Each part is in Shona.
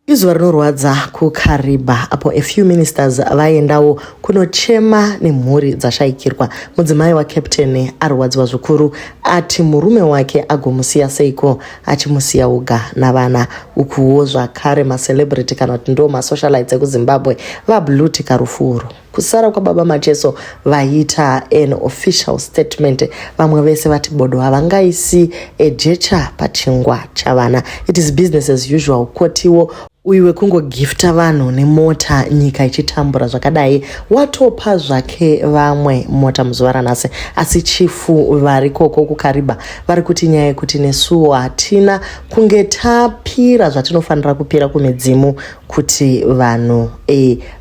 Izuva rinorwadza kuKariba apo a few ministers vaendawo kunochema nemhuri dzashaikirwa. Mudzimai waCaptain arwadziwa zvikuru ati murume wake agomusiya seiko achimusiya oga navana. Ukuwo zvakare macelebrity kana kuti ndo masocialites ekuZimbabwe vablutika rufuro. Kusara kwababa Macheso vaita an official statement. Vamwe vese vati bodo havangaisi ejecha pachingwa chavana. It is business as usual. Kotiwo uiwe kungogifta vanhu nemota nyika ichitambura zvakadai watopa zvake vamwe mota muzuva ranhasi. Asi chifu vari koko kuKariba vari kuti nyaya yekuti nesuwo hatina kunge tapira zvatinofanira kupira kumidzimu kuti vanhu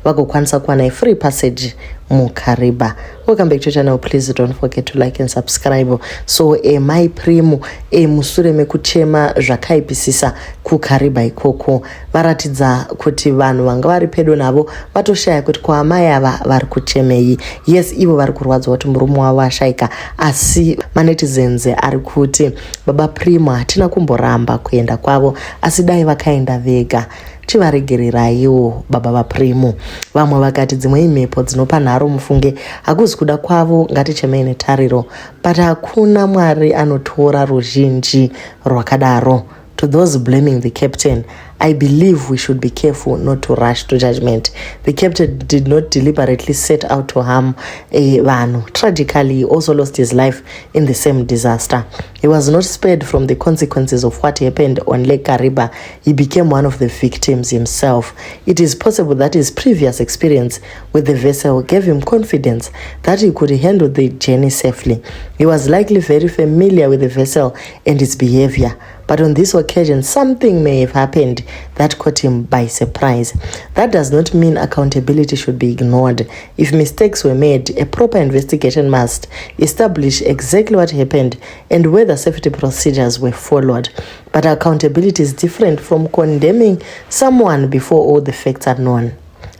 vagokwanisa kuwana a free passage muKariba. Welcome back to channel. Please don't forget to like and subscribe. So my primo musure mekuchema zvakaipisisa kuKariba ikoko varatidza kuti vanhu vanga vari pedo navo vatoshaya kuti kwaamai ava vari kuchemei. Yes, ivo vari kurwadza kuti murume wavo ashaika, asi manetizens ari kuti baba primo hatina kumboramba kuenda kwavo, asi dai vakaenda vega chivaregereraiwo baba vaprimo. Vamwe vakati dzimwe imhepo dzinopa nharo mufunge, hakuzi kuda kwavo ngatichemei netariro, but hakuna Mwari anotora ruzhinji rwakadaro. To those blaming the captain, I believe we should be careful not to rush to judgment. The captain did not deliberately set out to harm Vanu. Tragically, he also lost his life in the same disaster. He was not spared from the consequences of what happened on Lake Kariba. He became one of the victims himself. It is possible that his previous experience with the vessel gave him confidence that he could handle the journey safely. He was likely very familiar with the vessel and its behavior. But on this occasion, something may have happened that caught him by surprise. That does not mean accountability should be ignored. If mistakes were made, a proper investigation must establish exactly what happened and whether safety procedures were followed. But accountability is different from condemning someone before all the facts are known.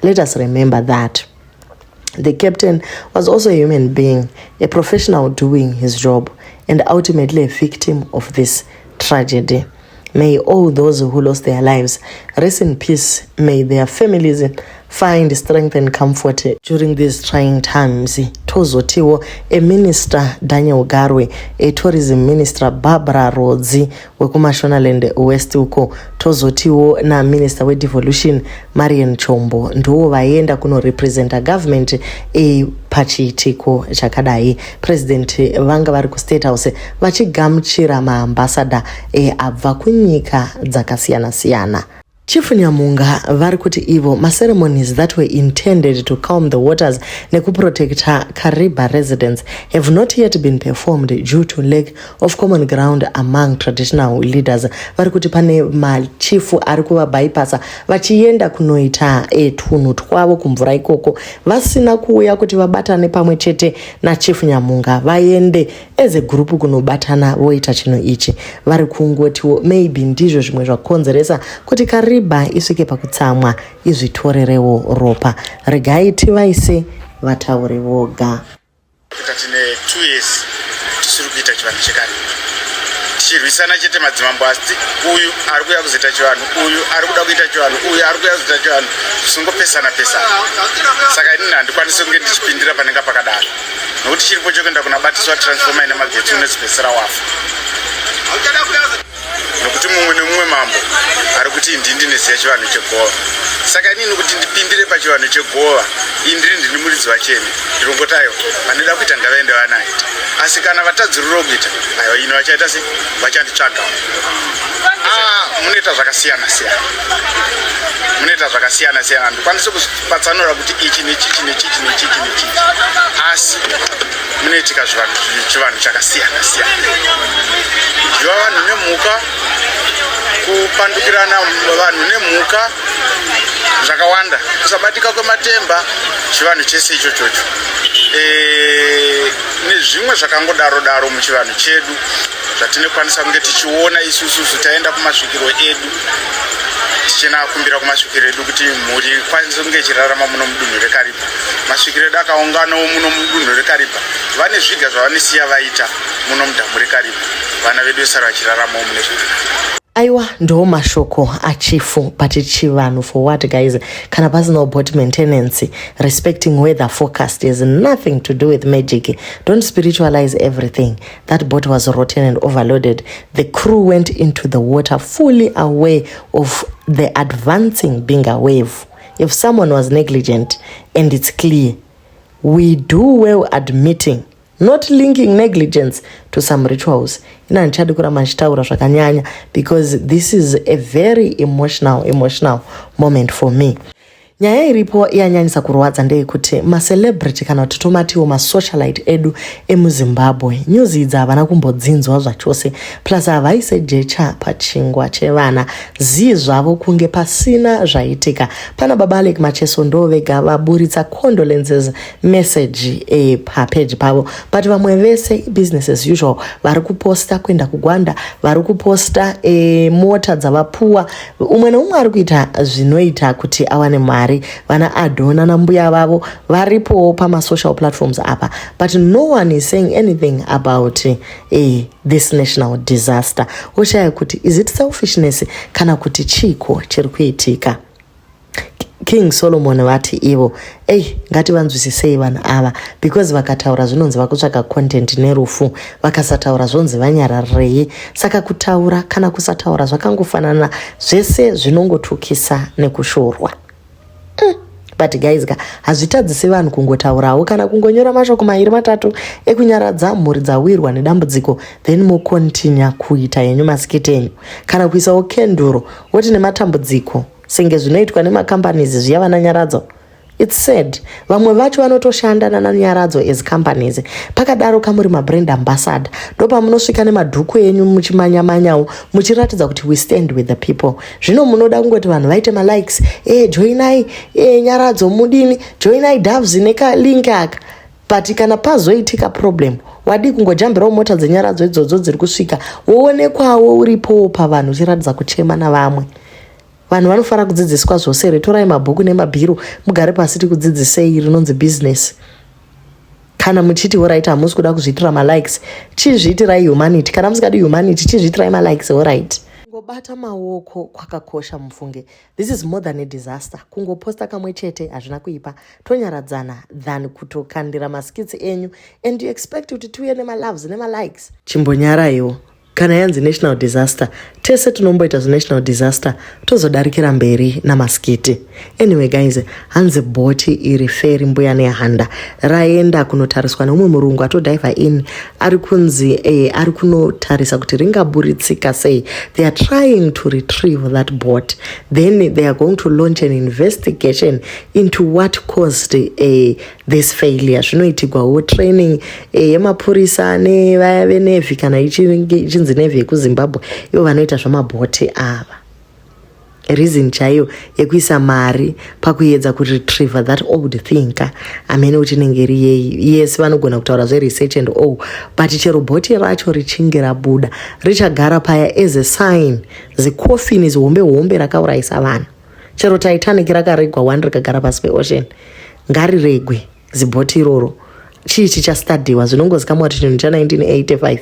Let us remember that. The captain was also a human being, a professional doing his job, and ultimately a victim of this tragedy. May all those who lost their lives rest in peace. May their families find strength and comfort during these trying times. Tozotiwo a minister Daniel Garwe, a tourism minister Barbara Rodzi wekumashonaland west uko. Tozotiwo na minister we devolution Marian Chombo ndo vaenda kuno representa government pachiitiko chakadai. President vanga vari ku State House vachigamuchira maambassador abva kunyika dzakasiyana siyana. Chief Nyamunga vari kuti ivo ceremonies that were intended to calm the waters nekuprotecta Kariba residents have not yet been performed due to lack of common ground among traditional leaders. Vari kuti pane machifu ari kuvabypassa vachienda kunoita tunhu twavo kumvura ikoko vasina kuuya kuti vabatane pamwe chete na Chief Nyamunga vaende as a group kunobatana voita chinhu ichi. Vari kungotiwo maybe ndizvo zvimwe zvakonzeresa kuti Kariba isvike pakutsamwa izvitorerewo ropa. Regai tivaise vataure voga. Tine 2 years tisiri kuita chivanhu chekare. Tichirwisana chete madzimambo asi uyu ari kuya kuzoita chivanhu, uyu ari kuda kuita chivanhu, uyu ari kuya kuzoita chivanhu, kusingopesana. Saka inini handikwanisi kunge ndichipindira panenge pakadaro. Nokuti chiripo chokuenda kunabatiswa transformer ine magetsi unezipesera wafa. Nokuti mumwe nemumwe mambo ari kuti ndini ndineziya chivanhu chegova. Saka inini kuti ndipindire pachivanhu chegova, ndiri muridzi wachene, ndirongotayo vanoda kuita ngavaende vanaita. Asi kana vatadziriro kuita ayo ino vachaita sei, vachanditsvaga. Munoita zvakasiyana siyana. Handikwanisi kupatsanura kuti ichi nechichi nechichi nechichi nechichi. Asi munoitika chivanhu chakasiyana siyana. Ndiva vanhu nemhuka, kupandukirana vanhu nemhuka zvakawanda, kusabatika kwematemba, chivanhu chese ichochocho. Nezvimwe zvakangodaro muchivanhu chedu zvatinokwanisa kunge tichiona isusu taenda kumasvikiro edu, tichinakumbira kumasvikiro edu kuti mhuri ikwanise kunge ichirarama muno mudunhu reKariba. Masvikiro edu akaunganawo muno mudunhu reKariba, vane zviga zvavanosiya vaita muno mudhamu reKariba. Vana vedu vesara vachiraramawo mune zvakanaka. Aiwa ndo mashoko achifu but chivanhu for what guys? Kana pasina boat maintenance, respecting weather forecast has nothing to do with magic. Don't spiritualize everything. That boat was rotten and overloaded. The crew went into the water fully aware of the advancing being a wave. If someone was negligent, and it's clear, we do well admitting, not linking negligence to some rituals. Ina nchadi kuramba nchitaura zvakanyanya because this is a very emotional moment for me. Nyaya iripo yanyanyisa kurwadza ndeyekuti macelebrity kana kuti tomatiwo masocialite edu emuZimbabwe news idzi havana kumbodzinzwa zvachose plus havaise jecha pachingwa chevana zii zvavo kunge pasina zvaitika. Pana baba Alec Macheso ndo vega vaburitsa condolences message papage pavo but vamwe vese business as usual vari kuposta kuenda kugwanda, vari kuposta mota dzavapuwa, umwe neumwe ari kuita zvinoita kuti awane mari. Vana adona na mbuya vavo varipo pama social platforms apa but no one is saying anything about this national disaster. Oshaya kuti is it selfishness kana kuti chiko chiri kuitika. King Solomon vati ivo ngati vanzwisisei vanhu ava because vakataura zvinonzi vakutsvaka content nerufu, vakasataura zvonzi vanyararei. Saka kutaura kana kusataura zvakangofanana, zvese zvinongotukisa nekushorwa. But guys, hazvitadzisi vanhu kungotaurawo kana kungonyora mashoko mairi matatu ekunyaradza mhuri dzawirwa nedambudziko then mokontinya kuita yenyu masikiti enyu kana kuisawo kenduro woti nematambudziko senge zvinoitwa nemacompanies zviya vananyaradzo. It's sad. Vamwe vacho vanotoshanda nananyaradzo as companies. Pakadaro kamuri mabrand ambassador. Dopa munosvika nemadhuku enyu muchimanyamanyawo muchiratidza kuti we stand with the people. Zvino munoda kungoti vanhu vaite likes. Joinai nyaradzo mudini, joinai Doves neka link aka. But kana pazoitika problem, wadi kungojambirawo mota dzenyaradzo idzodzo dziri kusvika, woonekwawo uripo pavanhu uchiratidza kuchema navamwe. Vanhu vanofara kudzidziswa zvose. Retorai mabhuku nemabhiro mugare pasi tikudzidzisei rinonzi business. Kana muchiti alright hamusi kuda kuzviitira likes, chizviitirai humanity. Kana musikadi humanity, chizviitirai likes alright. Kungobata maoko kwakakosha mufunge. This is more than a disaster. Kungoposta kamwe chete hazvina kuipa. Tonyaradzana than kutokandira maskits enyu and you expect kuti tuye loves likes. Chimbonyaraiwo. Kana yanzi national disaster, tese tunomboita national disaster, tozodarikira mberi namaskiti. Anyway guys, hanze boti iri feri mbuya nehanda raenda kunotariswa neumwe murungu atodive in ari kunzi ari kunotarisa kuti ringaburitsika sei. They are trying to retrieve that boat. Then they are going to launch an investigation into what caused this failure. Zvinoitigwawo training yemapurisa nevaya venevhi kana ichinzi nevhi yekuZimbabwe ivo vanoita zvamabhoti ava. Reason chaiyo yekuisa mari pakuedza kuretrieve that old thing amene uchinenge riyei. Yes, vanogona kutaura zveresearch and all but chero bhoti racho richinge rabuda richagara paya as a sign. Zikofini zihombe rakaurayisa vanhu. Chero Titanic rakaregwa one rikagara pasi peocean. Ngariregwe zibhoti iroro. Chii chichastadiwa zvinongozikamwa kuti chinhu cha 1985.